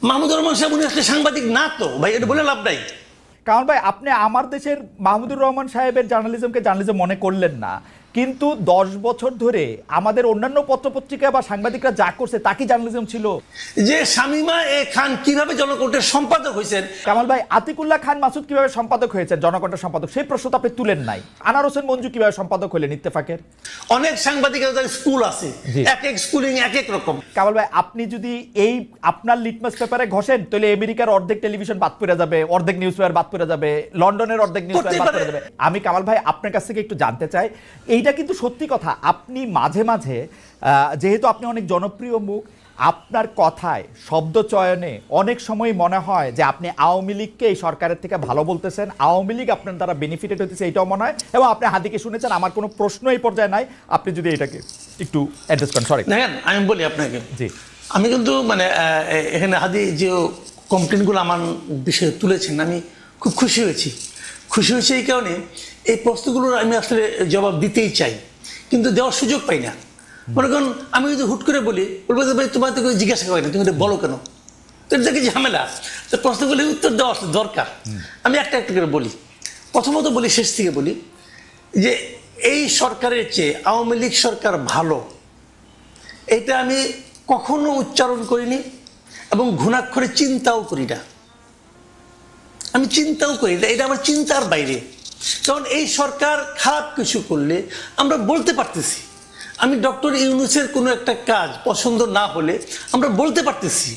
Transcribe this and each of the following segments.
মাহমুদুর রহমান সাহেব উনি আসলে সাংবাদিক না তো ভাই, এটা বলে লাভ নাই। কারণ ভাই আপনি আমার দেশের মাহমুদুর রহমান সাহেবের জার্নালিজমকে জার্নালিজম মনে করলেন না, কিন্তু 10 বছর ধরে আমাদের অন্যান্য পত্রপত্রিকা বা সাংবাদিকরা যা করছে তা কি জার্নালিজম ছিল? যে শামীমা এ খান কিভাবে জনকণ্ঠের সম্পাদক হয়েছেন, কামাল ভাই আতিকুল্লাহ খান মাসুদ কিভাবে সম্পাদক হয়েছেন, জনকণ্ঠের সম্পাদক, সেই প্রশ্ন তো আপনি তুলেন নাই। আনার হোসেন মঞ্জু কিভাবে সম্পাদক হলেন ইত্তেফাকের? অনেক সাংবাদিকের স্কুল আছে, এক এক স্কুলিং এক এক রকম। কামাল ভাই আপনি যদি এই আপনার লিটমাস পেপারে ঘষেন তাহলে আমেরিকার অর্ধেক টেলিভিশন বাদ পড়ে যাবে, অর্ধেক নিউজ পেপার বাদ পড়ে যাবে, লন্ডনের অর্ধেক নিউজ পেপার বাদ পড়ে যাবে। আমি কামাল ভাই আপনার কাছ থেকে একটু জানতে চাই, এইটা কিন্তু সত্যি কথা, আপনি মাঝে মাঝে যেহেতু আপনি অনেক জনপ্রিয় মুখ, আপনার কথায় শব্দ চয়নে অনেক সময় মনে হয় যে আপনি আওয়ামী লীগকে এই সরকারের থেকে ভালো বলতেছেন, আওয়ামী লীগ আপনার দ্বারা বেনিফিটেড হতেছে, এইটাও মনে হয়। এবং আপনি হাদিকে শুনেছেন, আমার কোনো প্রশ্ন এই পর্যায়ে নাই, আপনি যদি এটাকে একটু অ্যাড্রেস করেন। সরি দেখেন আমি বলি আপনাকে, জি আমি কিন্তু মানে এখানে হাদি যে কমপ্লেনগুলো আমার বিষয়ে তুলেছেন আমি খুব খুশি হয়েছি। খুশি হয়েছে এই কারণে, এই প্রশ্নগুলোর আমি আসলে জবাব দিতেই চাই, কিন্তু দেওয়ার সুযোগ পাই না। মনে করেন আমি যদি হুট করে বলি, বলবো যে ভাই তোমার তো জিজ্ঞাসা করে না, তুমি এটা বলো কেন, তো এটা কি ঝামেলা? তো প্রশ্নগুলি উত্তর দেওয়া দরকার। আমি একটা একটা করে বলি। প্রথমত বলি, শেষ থেকে বলি, যে এই সরকারের চেয়ে আওয়ামী লীগ সরকার ভালো, এটা আমি কখনো উচ্চারণ করিনি এবং ঘুণাক্ষরে চিন্তাও করি না। আমি চিন্তাও করি না, এটা আমার চিন্তার বাইরে। কারণ এই সরকার খারাপ কিছু করলে আমরা বলতে পারতেছি। আমি ডক্টর ইউনূসের কোনো একটা কাজ পছন্দ না হলে আমরা বলতে পারতেছি।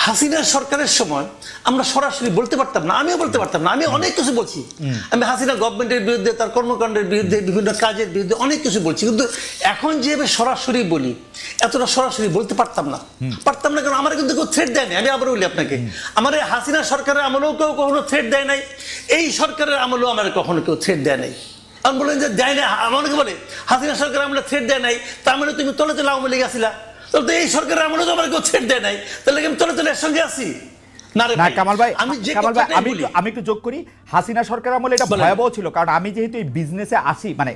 হাসিনা সরকারের সময় আমরা সরাসরি বলতে পারতাম না, আমিও বলতে পারতাম না। আমি অনেক কিছু বলছি, আমি হাসিনা গভর্নমেন্টের বিরুদ্ধে, তার কর্মকাণ্ডের বিরুদ্ধে, বিভিন্ন কাজের বিরুদ্ধে অনেক কিছু বলছি, কিন্তু এখন যেভাবে সরাসরি বলি, এতটা সরাসরি বলতে পারতাম না। কারণ আমার কিন্তু কেউ থ্রেট দেয় নাই। আমি আবার বলি আপনাকে, আমার হাসিনা সরকারের আমলেও কেউ কখনো থ্রেট দেয় নাই, এই সরকারের আমলেও আমার কখনো কেউ থ্রেট দেয় নাই। আমি বলেন যে দেয় না, আমাকে বলে হাসিনা সরকার আমলে থ্রেট দেয় নাই, তার মানে তুমি তলে তলে আওয়ামী লীগ আসিলা, তাহলে তো এই সরকারের আমলে তো আমার কেউ থ্রেট দেয় নাই, তাহলে আমি তলে তলে এর সঙ্গে আসি না রে কামাল ভাই। আমি একটু যোগ করি, হাসিনা সরকার আমলে এটা ভয়াবহ ছিল, কারণ আমি যেহেতু এই বিজনেসে আসি, মানে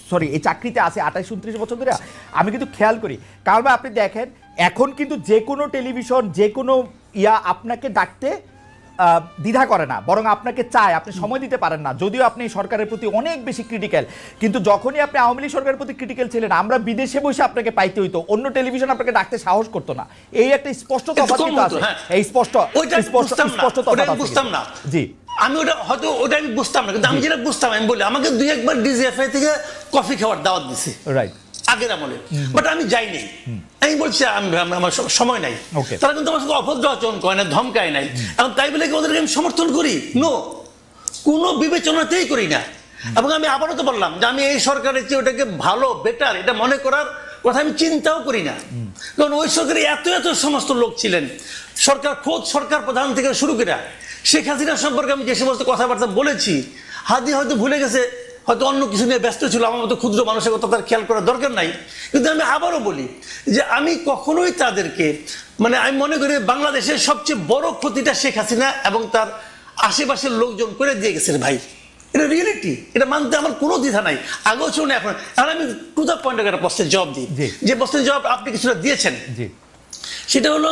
সরি এই চাকরিতে আসি 28-29 বছর ধরে, আমি কিন্তু খেয়াল করি। কামাল ভাই আপনি দেখেন, এখন কিন্তু যে কোনো টেলিভিশন, যে কোনো আপনাকে ডাকতে দ্বিধা করে না, বরং আপনাকে চায়, আপনি সময় দিতে পারেন না, যদিও আপনি সরকারের প্রতি অনেক বেশি ক্রিটিক্যাল। কিন্তু যখনই আপনি আওয়ামী লীগ সরকারের প্রতি ক্রিটিক্যাল ছিলেন, আমরা বিদেশে বসে আপনাকে পাইতে হইতো, অন্য টেলিভিশন আপনাকে ডাকতে সাহস করতো না। এই একটা স্পষ্ট তফাৎ আছে, এই স্পষ্ট তফাৎ বুঝতাম না। জি আমি ওটা আমি বুঝতাম না, কিন্তু আমি যেটা বুঝতাম, আমি বলি আমাকে 2-1 বার ডিজিএফআই থেকে কফি খাওয়ার দাওয়াত দিছে, রাইট, আগের আমলে, বাট আমি যাইনি। আমি বলছি আমার সময় নাই। তারা কিন্তু আমার সঙ্গে অভদ্র আচরণ করে না, ধমকায় নাই। এখন তাই বলে কি ওদেরকে আমি সমর্থন করি? নো, কোনো বিবেচনাতেই করি না। এবং আমি আবারও তো বললাম যে আমি এই সরকারের চেয়ে ওটাকে ভালো, বেটার, এটা মনে করার কথা আমি চিন্তাও করি না। কারণ ওই সরকারে এত এত সমস্ত লোক ছিলেন, খোদ সরকার প্রধান থেকে শুরু করে শেখ হাসিনা সম্পর্কে আমি যে সমস্ত কথাবার্তা বলেছি, হাদি হয়তো ভুলে গেছে, হয়তো অন্য কিছু নিয়ে ব্যস্ত ছিল, আমার মতো ক্ষুদ্র মানুষের কথা তার খেয়াল করার দরকার নাই। কিন্তু আমি আবারও বলি যে আমি কখনোই তাদেরকে, মানে আমি মনে করি বাংলাদেশের সবচেয়ে বড় ক্ষতিটা শেখ হাসিনা এবং তার আশেপাশের লোকজন করে দিয়ে গেছে ভাই। এটা রিয়েলিটি, এটা মানতে আমার কোনো দ্বিধা নাই, আগেও ছিল না, এখন। আমি টু দ্য পয়েন্ট একটা প্রশ্নের জবাব দিই, যে প্রশ্নের জবাব আপনি কিছুটা দিয়েছেন। সেটা হলো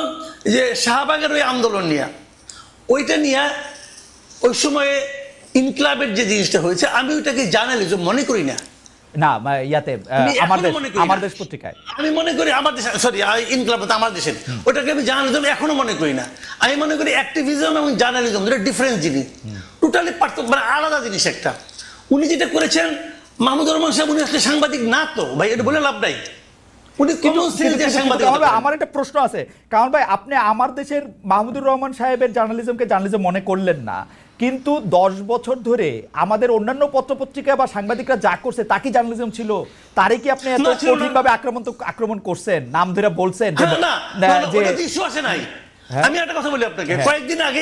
যে শাহবাগের ওই আন্দোলন নিয়ে, ওইটা নিয়ে ওই সময়ে ইনকলাবের যে জিনিসটা হয়েছে, আমি ওইটাকে জার্নালিজম মনে করি না। না ইয়াতে আমার দেশ পত্রিকায় আমি মনে করি, আমার দেশ, সরি ইনকলাব আমার দেশের, ওটাকে আমি জার্নালিজম এখনো মনে করি না। আমি মনে করি অ্যাক্টিভিজম এবং জার্নালিজম দুটো ডিফারেন্ট জিনিস, টোটালি পার্থক্য, মানে আলাদা জিনিস একটা। উনি যেটা করেছেন, মাহমুদুর রহমান সাহেব উনি আসলে সাংবাদিক না তো ভাই, এটা বলে লাভ নাই। আমার একটা প্রশ্ন আছে, কারণ ভাই আপনি আমার দেশের মাহমুদুর রহমান সাহেবের জার্নালিজমকে জার্নালিজম মনে করলেন না, কিন্তু 10 বছর ধরে আমাদের অন্যান্য পত্রপত্রিকা বা সাংবাদিকরা যা করছে তা কি জার্নালিজম ছিল? তারে কি আপনি এত কঠিনভাবে আক্রমণ করছেন, নাম ধরে বলছেন? আমি একটা কথা বলি আপনাকে, কয়েকদিন আগে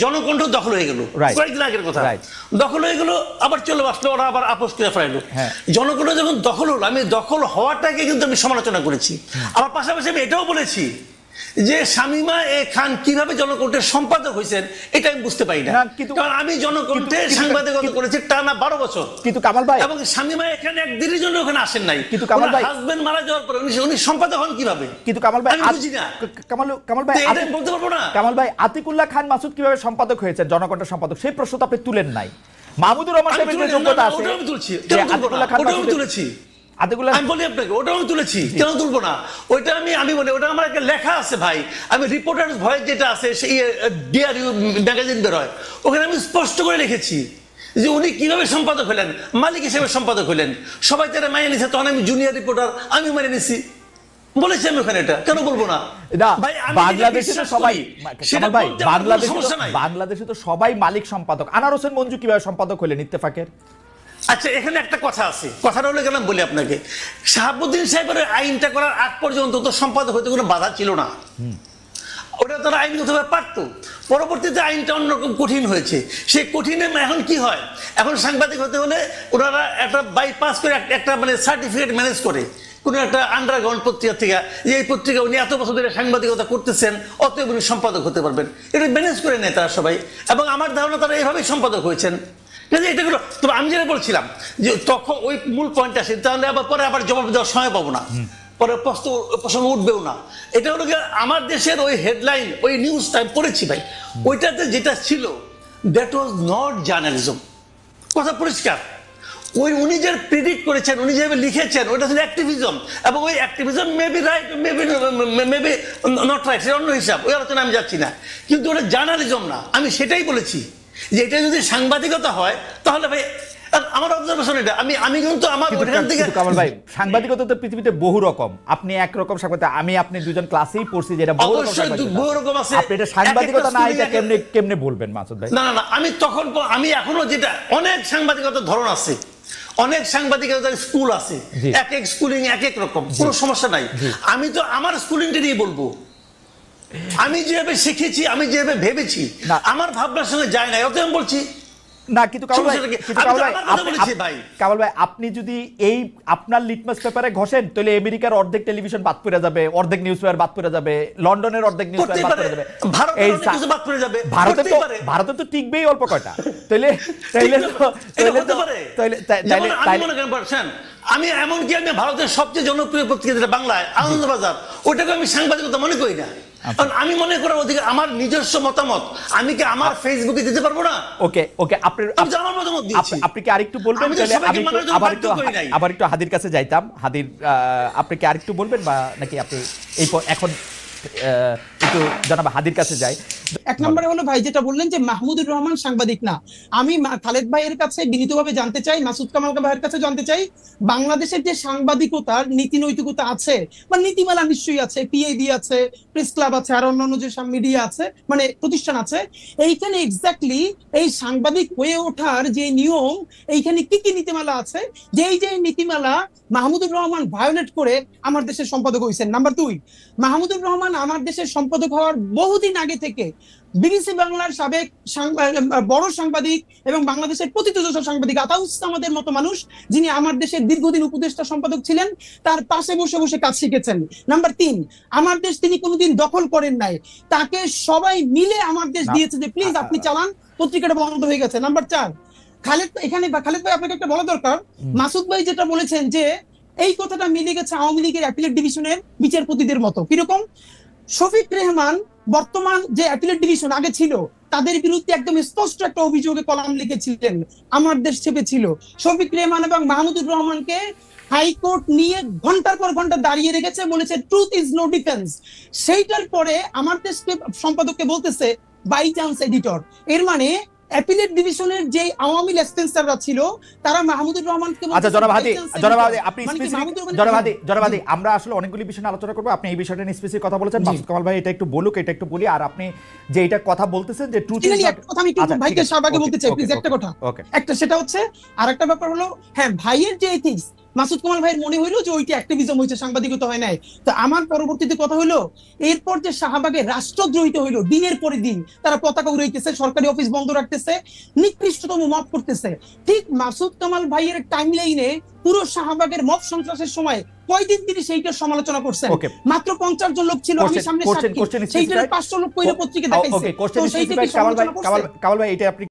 জনকণ্ঠ দখল হয়ে গেল, কয়েকদিন আগের কথা, দখল হয়ে গেল, আবার চলে আসলো, ওরা আবার আপোষ করে ফেরাইলো। জনকণ্ঠ যখন দখল হলো, আমি দখল হওয়াটাকে কিন্তু আমি সমালোচনা করেছি। আমার পাশাপাশি আমি এটাও বলেছি যে শামীমা এ খান কিভাবে জনকণ্ঠের সম্পাদক হয়েছেন এটা আমি বুঝতে পারি না, কারণ আমি জনকণ্ঠে সাংবাদিকতা করেছি টানা 12 বছর। কিন্তু কামাল ভাই, এবং শামীমা এখানে একদিনের জন্য ওখানে আসেন নাই, কিন্তু কামাল ভাই হাজবেন্ড মারা যাওয়ার পরে উনি সম্পাদক হন কিভাবে? কিন্তু কামাল ভাই, আমি বুঝি না, কামাল ভাই এটা বলতে পারবো না। কামাল ভাই, আতিকুল্লাহ খান মাসুদ কিভাবে সম্পাদক হয়েছে, জনকণ্ঠের সম্পাদক, সেই প্রশ্ন তো আপনি তুলেন নাই। মাহমুদুর রহমান সাহেবের যে যোগ্যতা আছে, ওটা আমি তুলছি, আতিকুল্লাহ খান ওটা আমি তুলেছি, আমি বলি আপনাকে ওটাও আমি তুলেছি, কেন তুলবো না? ওইটা আমি বলি ওটা আমার একটা লেখা আছে ভাই, আমি রিপোর্টার্স ভয়েস যেটা আছে সেই ডিআরইউ ম্যাগাজিন বের হয়, ওখানে আমি স্পষ্ট করে লিখেছি যে উনি কিভাবে সম্পাদক হলেন, মালিক হিসেবে সম্পাদক হলেন। সবাই তারা মেনে নিছে, তখন আমি জুনিয়র রিপোর্টার, আমি মেনে নিছি, বলেছি আমি ওখানে, এটা কেন বলবো না? বাংলাদেশে তো সবাই, বাংলাদেশে তো সবাই মালিক সম্পাদক। আনার হোসেন মঞ্জু কিভাবে সম্পাদক হলেন ইত্তেফাকের? আচ্ছা, এখানে একটা কথা আছে, কথাটা হলো কেন বলি আপনাকে, শাহাবুদ্দিন সাহেবের আইনটা করার আগ পর্যন্ত তো সম্পাদক হতে কোনো বাধা ছিল না, ওটা তারা আইনগতভাবে পারতো। পরবর্তীতে আইনটা অন্যরকম কঠিন হয়েছে, সেই কঠিনে এখন কি হয়, এখন সাংবাদিক হতে হলে ওনারা একটা বাইপাস করে একটা মানে সার্টিফিকেট ম্যানেজ করে কোনো একটা আন্ডারগ্রাউন্ড পত্রিকা থেকে, যে এই পত্রিকা উনি এত বছর ধরে সাংবাদিকতা করতেছেন, অতএব উনি সম্পাদক হতে পারবেন, এটা ম্যানেজ করে নেয় তারা সবাই। এবং আমার ধারণা তারা এইভাবেই সম্পাদক হয়েছেন। এটাগুলো তবে আমি যেটা বলছিলাম যে তখন ওই মূল পয়েন্ট আসে, তাহলে পরে আবার জবাব দেওয়ার সময় পাবো না, পরে প্রশ্ন উঠবেও না। এটা হলো আমার দেশের ওই হেডলাইন, ওই নিউজটা আমি পড়েছি ভাই, ওইটাতে যেটা ছিল দ্যাট ওয়াজ নট জার্নালিজম, কথা পরিষ্কার। উনি যে প্রেডিক্ট করেছেন, উনি যেভাবে লিখেছেন, ওটা ছিল অ্যাক্টিভিজম, এবং ওই activism maybe right, maybe not right, সেটা অন্য হিসাব, ওই আলোচনা আমি যাচ্ছি না, কিন্তু ওটা জার্নালিজম না। আমি সেটাই বলেছি যে এটা যদি সাংবাদিকতা হয় তাহলে ভাই আমার অবজারভেশন এটা, আমি কিন্তু আমার ওখান থেকে কামাল ভাই, সাংবাদিকতা তো পৃথিবীতে বহু রকম, আপনি একরকম সাংবাদিক, আমি আপনি দুজন ক্লাসেই পড়ছি যেটা বহু রকম আছে, আপনি এটা সাংবাদিকতা না, এটা কেমনে বলবেন মাসুদ ভাই? না, আমি এখনো যেটা, অনেক সাংবাদিকতার ধরন আছে, অনেক সাংবাদিকতার স্কুল আছে, এক এক স্কুলিং এক এক রকম, কোনো সমস্যা নাই। আমি তো আমার স্কুলিংটা নিয়ে বলবো, আমি যেভাবে শিখেছি, আমি যেভাবে ভেবেছি, আমার ভাবনার সঙ্গে যায় না, অতএব আমি বলছি না। কিন্তু কামাল ভাই, আপনি যদি এই আপনার লিটমাস পেপারে ঘষেন, তাহলে আমেরিকার অর্ধেক টেলিভিশন বাদ পড়ে যাবে, অর্ধেক নিউজ পেপার বাদ পড়ে যাবে, লন্ডনের অর্ধেক নিউজ পেপার বাদ পড়ে যাবে, ভারতে তো টিকবেই অল্প কয়টা। আমি এমনকি আমি ভারতের সবচেয়ে জনপ্রিয় পত্রিকা যেটা বাংলায়, আনন্দবাজার, ওটাকে আমি সাংবাদিকতা মনে করি না, কারণ আমি মনে করার অধিকার, আমার নিজস্ব মতামত আমি কি আমার ফেসবুকে দিতে পারবো না? ওকে, আপনি কি আরেকটু বলবেন? আবার একটু হাদির কাছে যাইতাম। হাদির, আপনি কি আরেকটু বলবেন, বা নাকি আপনি এখন একটু জনাব হাদির কাছে যাই? এক নম্বরে হলো ভাই যেটা বললেন যে মাহমুদুর রহমান সাংবাদিক না, আমি খালেদ ভাইয়ের কাছে বিনীতভাবে জানতে চাই, মাসুদ কামাল ভাইয়ের কাছে জানতে চাই, বাংলাদেশের যে সাংবাদিকতার নীতি নৈতিকতা আছে বা নীতিমালা নিশ্চয়ই আছে, পিআইবি আছে, প্রেস ক্লাব আছে, আর অন্যান্য যে মিডিয়া আছে, মানে প্রতিষ্ঠান আছে, এইখানে এক্স্যাক্টলি এই সাংবাদিক হয়ে ওঠার যে নিয়ম, এইখানে কি কি নীতিমালা আছে, যে নীতিমালা মাহমুদুর রহমান ভায়োলেট করে আমার দেশের সম্পাদক হয়েছেন। নাম্বার 2, মাহমুদুর রহমান আমার দেশের সম্পাদক হওয়ার বহুদিন আগে থেকে বিবিসি বাংলার সাবেক বড় সাংবাদিক এবং বাংলাদেশের প্রথিতযশা সাংবাদিক আতাউস সামাদের মতো মানুষ, যিনি আমার দেশের দীর্ঘদিন উপদেষ্টা সম্পাদক ছিলেন, তার পাশে বসে বসে কাজ শিখেছেন। নাম্বার 3, আমার দেশ তিনি কোনোদিন দখল করেন নাই, তাকে সবাই মিলে আমার দেশ দিয়েছে যে প্লিজ আপনি চালান, পত্রিকাটা বন্ধ হয়ে গেছে। নাম্বার 4, খালেদ ভাই আপনাকে একটা বলা দরকার, মাসুদ ভাই যেটা বলেছেন যে এই কথাটা মিলে গেছে আওয়ামী লীগের অ্যাপিলেট ডিভিশনের বিচারপতিদের মতো। কিরকম? শফিক রেহমান বর্তমান যে অ্যাপিলেট ডিভিশন আগে ছিল, তাদের বিরুদ্ধে একদম স্পষ্ট একটা অভিযোগে কলাম লিখেছিলেন, আমার দেশ চেপেছিল। শফিক রেহমান এবং মাহমুদুর রহমানকে হাইকোর্ট নিয়ে ঘন্টার পর ঘন্টা দাঁড়িয়ে রেখেছে, বলেছে ট্রুথ ইজ নো ডিফেন্স। সেইটার পরে আমার দেশকে সম্পাদককে বলতেছে বাই চান্স এডিটর। এর মানে অ্যাপিলেট ডিভিশনের যে আওয়ামী লেসপেন্সাররা ছিল, তারা মাহমুদুর রহমানকে আচ্ছা আপনি জনাব হাদি, আমরা আসলে অনেকগুলি বিষয় নিয়ে আলোচনা করবো, আপনি এই বিষয়টা নিয়ে স্পেসিফিক কথা বলেছেন, মাসুদ কামাল ভাই এটা একটু বলুক, এটা একটু বলি, আর আপনি যে এটা কথা বলতেছেন যে ট্রুথ ইজ নট, কথা আমি একটু ভাইকে শাহবাগে বলতে চাই প্লিজ, একটা কথা, একটা সেটা হচ্ছে, আরেকটা ব্যাপার হলো, হ্যাঁ ভাইয়ের যে এথিক্স, মাসুদ কামাল ভাইয়ের মনে হইলো যে ওইটা অ্যাক্টিভিজম হয়েছে, সাংবাদিকতা হয় নাই। তো আমার পরবর্তীতে কথা হলো, এরপর যে শাহবাগে রাষ্ট্রদ্রোহিত হইলো, দিনের পরে দিন তারা পতাকা উড়াইতেছে, সরকারি অফিস বন্ধ রাখতেছে, নিকৃষ্টতম মব করতেছে, ঠিক মাসুদ কামাল ভাইয়ের টাইমলাইনে পুরো শাহবাগের মব সন্ত্রাসের সময় কয়দিন তিনি সেইটার সমালোচনা করছেন? Okay. মাত্র 50 জন লোক ছিল, আমি সামনে সাক্ষী, সেইটার 500 লোক কইরা পত্রিকা দেখাইছে। ওকে, কোশ্চেন তো সেইটা কি কামাল ভাই, সমালোচনা করছে? কামাল ভাই এটা আপনি